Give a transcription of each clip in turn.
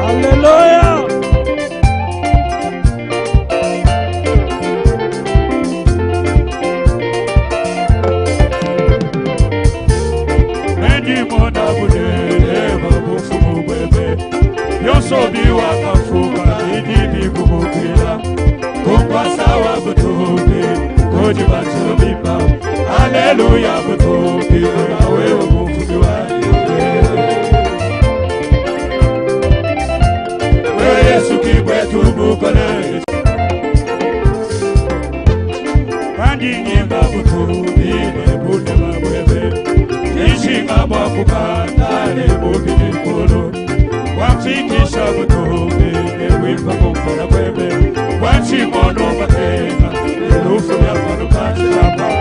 Hallelujah. Hallelujah, butoki wewe mufuki wake. Wewe Yesu kibwetu mukole. Kandi nyimba butoki nebute mabwebe. Nishinga mwakukanda nebukini kolo. Wamfikisha butoki nebwimba kumpana bwebe. Wanchimono matena nelufu ya manukati hapa.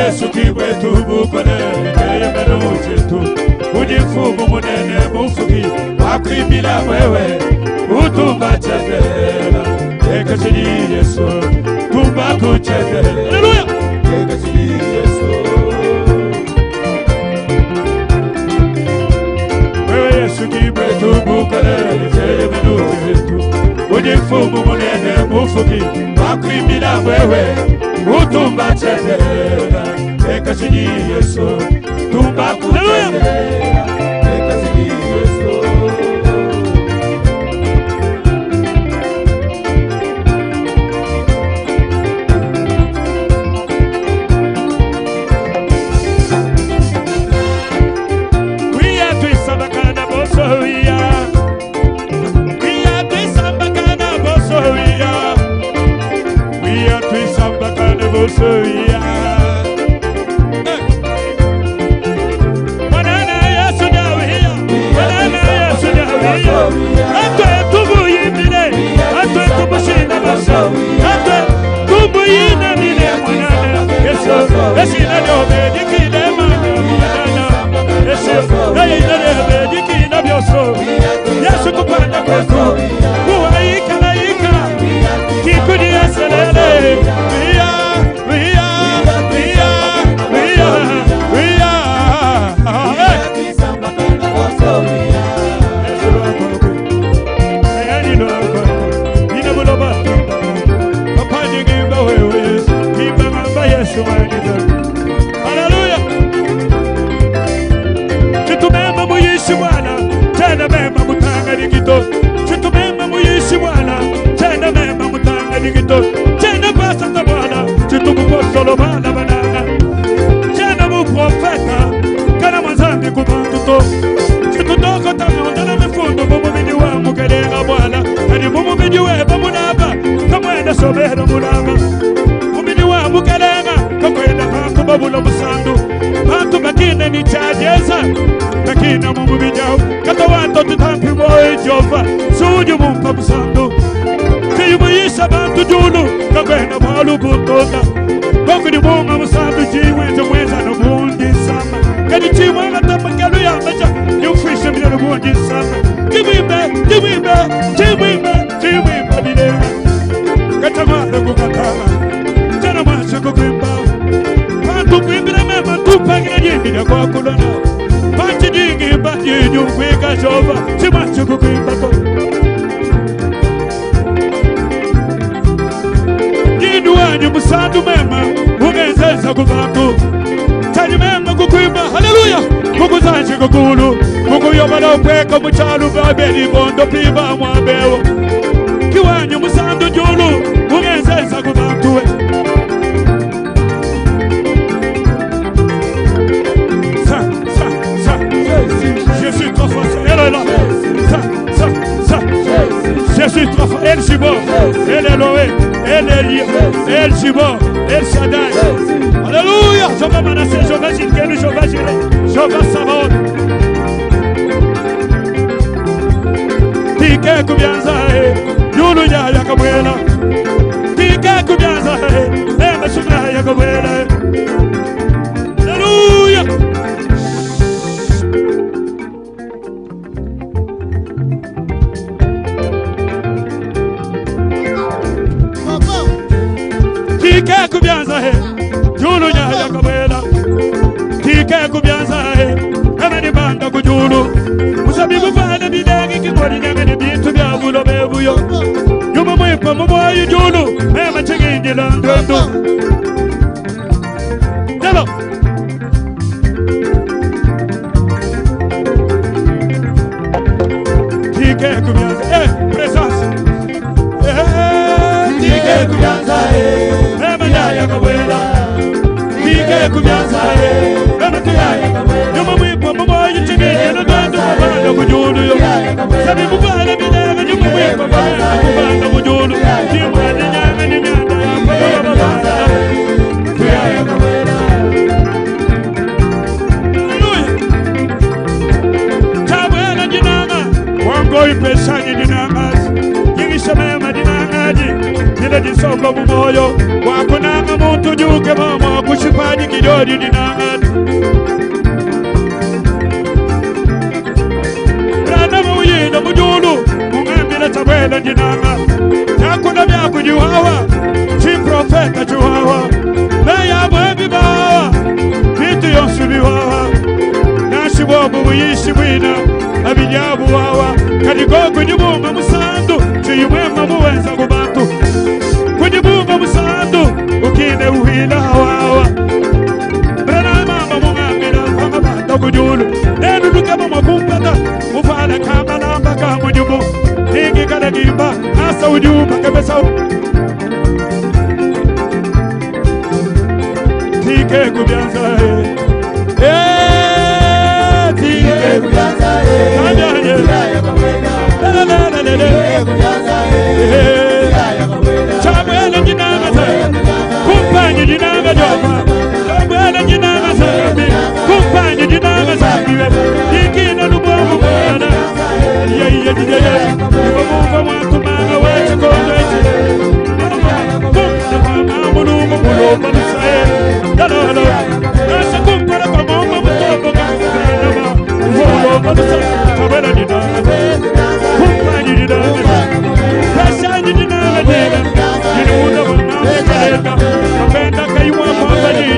Yesu kibwetu bukole yemeno chetu ujifumu munene mufuki wakwibila wewe utumba chendela ekachini Yesu tumba kuchendela. Haleluya ekachini Yesu. Wewe Yesu kibwetu bukole yemeno chetu ujifumu munene mufuki wakwibila wewe utumba chendela ekachini Yesu tumba kuchendela ekachini Yesu. We are to sabakana boso we are to sabakana boso we are to sabakana boso we are. Yesu kupanda kwetu kuwaika laika kikudi yaselele Hallelujah. Chitumema muyishi Bwana tena mema mutanga digito. Chitumema muyishi Bwana tena mema mutanga digito. Tena basa za Bwana chitumukosolo bana banana. Tena mu profeta kana mwanzambi kubantuto. Chitutoko tamondana mifundo mumumidi wa mukelenga Bwana. Ani mumumidi we bamunaba kamwenda sobera mulaba. Mumidi wa mukelenga kakwenda bantu babula musandu. Bantu bakine ni chajeza kakina mumubijao katawato tutampi moe Jehova suju mumpa musandu. Kiyumuyisha bantu julu kakwenda mwalu butonda. Koko ni munga musandu jiwe mweza no mundi sama. Kani chimwa ngata makelu ya maja nyufisha mjelu Ida kwa kulana Panchi dingi bati nyukwika jova Chimachu kukwimba to Ninu wanyu musadu mema Ungezeza kubatu Tani mema kukwimba Haleluya Kukuzanchi kukulu Kukuyobala upeka mchalu Babeli bondo piba mwabewo Kiwanyu musadu julu Ungezeza kubatu Je suis trop fort, elle est là. Je suis trop fort, elle Shibo, elle est Elohim, elle est Elie, elle Shibo, elle Shaddai. Alléluia. Je vais Manasseh, je vais Jilkenu, je vais Jireh, je vais Sabaoth. Tike kubianza yulu ya yakabwela. Tike kubianza emeshuna yakabwela. Alléluia. Tike kubianza yulu ya yakabwela. Tike kubianza emeni banda kujulu. Musabibu fana bidagi kikori nyangene bintu bya bulo bebuyo. Yuma mwipa mwayu julu ema chingingi landondo. Delo. Tike kubianza présence. Tike kubianza ema ya yakabwela. Tike kubianza ema ya yakabwela. Yuma mwipa mwayu chingingi landondo banda kujulu yo. Sabibu fana bidagi yuma mwipa banda kujulu. Timani nyanga ni nyanda ya banda. Ya yakabwela. Ngoi pesani dinangazi Yingisha mema dinangaji Nile disonga mumoyo Wakunanga muntu juke mama Kushipaji kidodi dinangaji Rana muyina mujulu Mungambila tabwela dinangazi Yakuna vyaku juhawa Chi profeta juhawa Leya mwebi bawa Vitu yonsu biwawa Nashi wabu muyishi mwina Abijabu wawa Kadigo kujibunga musandu Chiyumwema muwenza kubantu Kujibunga musandu Ukine uhila wawa Brana mama mungambila Fanga banda kujulu Nenu lukema makumpata Mufale kama lamba kama jubu Hingi kada gimba Asa ujuma kabesa Tike kubianza Tike kubianza Chamwele jinanga Kumpanyi jinanga joma Chamwele jinanga zambi Kumpanyi jinanga zambi Dikina lubomu mwana Yeye jijeye Iwamufa mwakumanga weche kondoeche Kumpa mulumu mulumba nusae Dalolo Nasa kumpara kwa mumba mutombo Kanama Mulumba nusae Chamwele jinanga Kumpanyi jinanga Kashanyi jinanga Jinuda wana mkaleka Mapenda kaiwa mwambali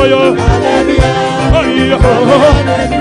yo. Hallelujah.